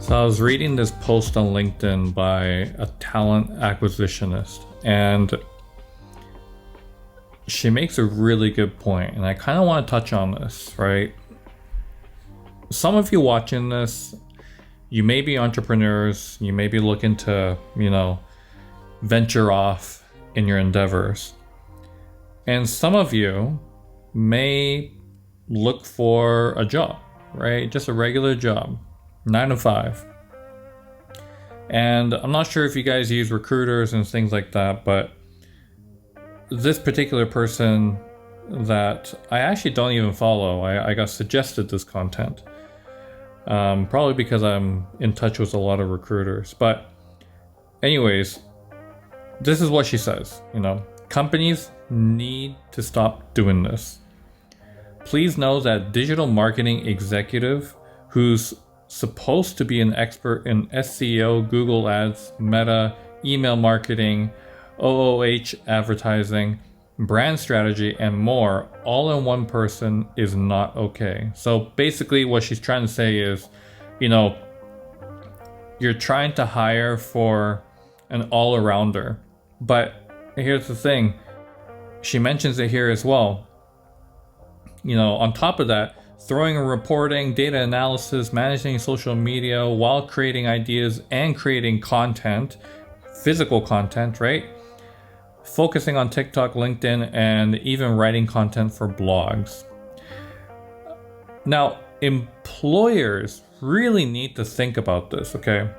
So I was reading this post on LinkedIn by a talent acquisitionist, and she makes a really good point, and I kind of want to touch on this, right? Some of you watching this, you may be entrepreneurs, you may be looking to, venture off in your endeavors. And some of you may look for a job, right? Just a regular job. 9 to 5. And I'm not sure if you guys use recruiters and things like that, but this particular person that I actually don't even follow, I got suggested this content. Probably because I'm in touch with a lot of recruiters. But anyways, this is what she says, companies need to stop doing this. Please know that digital marketing executive who's supposed to be an expert in SEO, Google Ads, Meta, email marketing, OOH advertising, brand strategy, and more, all in one person is not okay. So basically what she's trying to say is, you're trying to hire for an all-arounder. But here's the thing, she mentions it here as well. On top of that, throwing and reporting, data analysis, managing social media while creating ideas and creating content, physical content, right? Focusing on TikTok, LinkedIn, and even writing content for blogs. Now, employers really need to think about this, okay?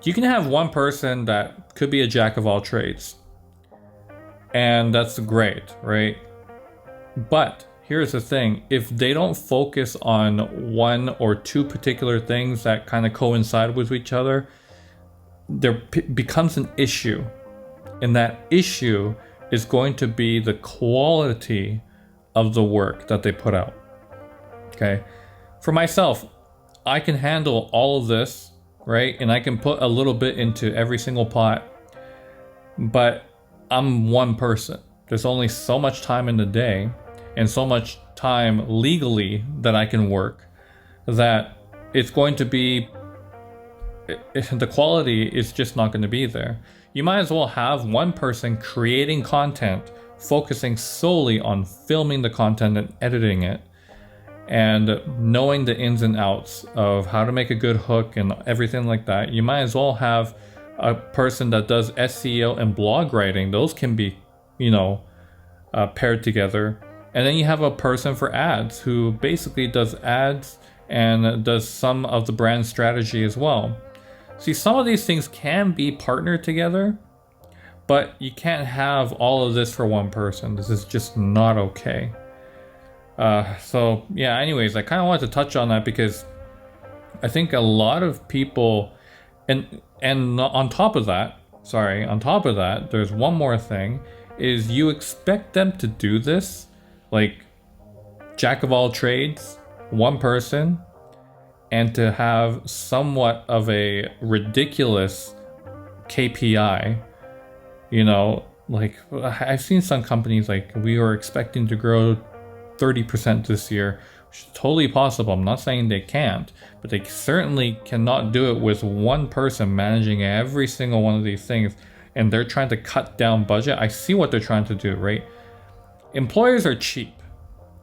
You can have one person that could be a jack of all trades, and that's great, right? But here's the thing, if they don't focus on one or two particular things that kind of coincide with each other, there becomes an issue. And that issue is going to be the quality of the work that they put out. Okay? For myself, I can handle all of this, right? And I can put a little bit into every single pot. But I'm one person. There's only so much time in the day and so much time legally that I can work that it's going to be, the quality is just not going to be there. You might as well have one person creating content, focusing solely on filming the content and editing it, and knowing the ins and outs of how to make a good hook and everything like that. You might as well have a person that does SEO and blog writing. Those can be, paired together. And then you have a person for ads who basically does ads and does some of the brand strategy as well. See, some of these things can be partnered together, but you can't have all of this for one person. This is just not okay. So yeah, anyways, I kind of wanted to touch on that because I think a lot of people, and on top of that, there's one more thing, is you expect them to do this, like jack of all trades, one person, and to have somewhat of a ridiculous KPI. Like I've seen some companies like, we were expecting to grow 30% this year, which is totally possible. I'm not saying they can't, but they certainly cannot do it with one person managing every single one of these things, and they're trying to cut down budget. I see what they're trying to do, right? Employers are cheap,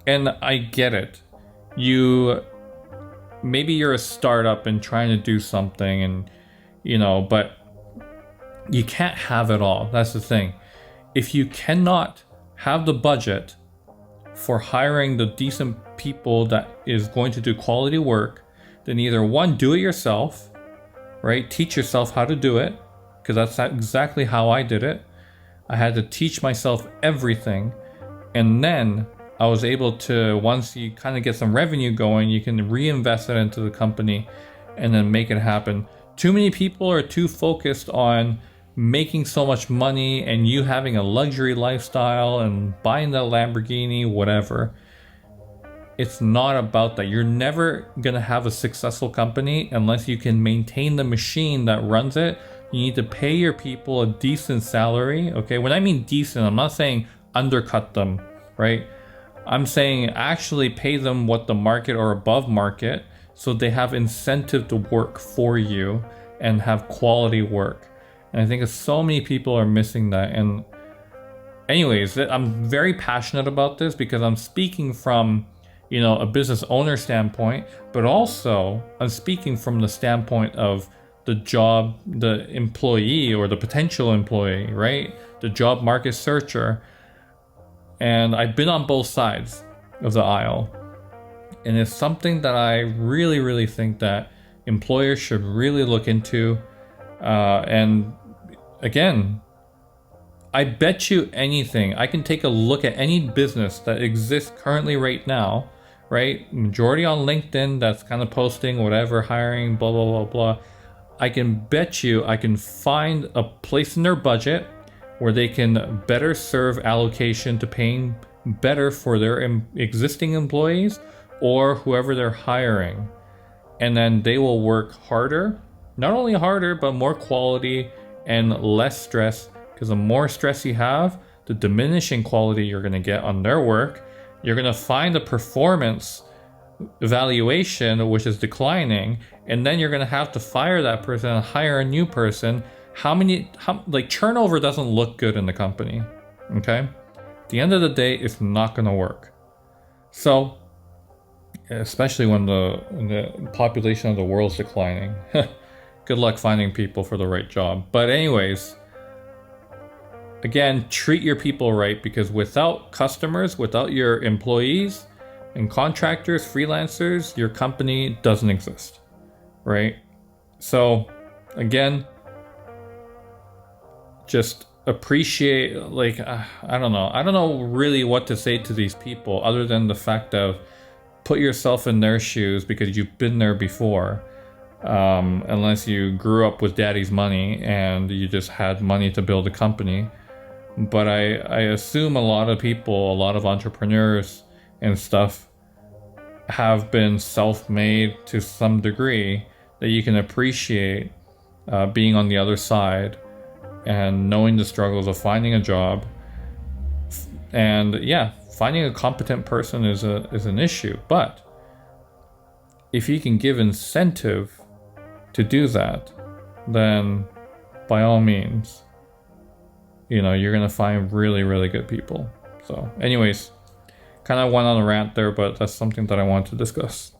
and I get it. Maybe you're a startup and trying to do something, and but you can't have it all. That's the thing. If you cannot have the budget for hiring the decent people that is going to do quality work, then either one, do it yourself, right? Teach yourself how to do it, because that's exactly how I did it. I had to teach myself everything, and then I was able to, once you kind of get some revenue going, you can reinvest it into the company and then make it happen. Too many people are too focused on making so much money and you having a luxury lifestyle and buying the Lamborghini, whatever. It's not about that. You're never going to have a successful company unless you can maintain the machine that runs it. You need to pay your people a decent salary. Okay, when I mean decent, I'm not saying undercut them, right? I'm saying actually pay them what the market or above market, so they have incentive to work for you and have quality work. And I think so many people are missing that. And anyways, I'm very passionate about this because I'm speaking from, you know, a business owner standpoint, but also I'm speaking from the standpoint of the job, the employee or the potential employee, right? The job market searcher. And I've been on both sides of the aisle. And it's something that I really, really think that employers should really look into. And again, I bet you anything, I can take a look at any business that exists currently right now, right? Majority on LinkedIn that's kind of posting whatever, hiring, blah, blah, blah, blah. I can bet you I can find a place in their budget where they can better serve allocation to paying better for their existing employees or whoever they're hiring. And then they will work harder, not only harder, but more quality and less stress. Because the more stress you have, the diminishing quality you're going to get on their work. You're going to find a performance evaluation which is declining, and then you're going to have to fire that person and hire a new person. Like turnover doesn't look good in the company. Okay? At the end of the day, it's not going to work. So, especially when the population of the world is declining. Good luck finding people for the right job. But anyways, again, treat your people right, because without customers, without your employees and contractors, freelancers, your company doesn't exist, right? So again, just appreciate, like, I don't know really what to say to these people other than the fact of put yourself in their shoes, because you've been there before. Unless you grew up with daddy's money and you just had money to build a company. But I assume a lot of people, a lot of entrepreneurs and stuff have been self-made to some degree, that you can appreciate being on the other side and knowing the struggles of finding a job. And yeah, finding a competent person is an issue. But if you can give incentive to do that, then by all means, you know, you're going to find really, really good people. So anyways, kind of went on a rant there, but that's something that I wanted to discuss.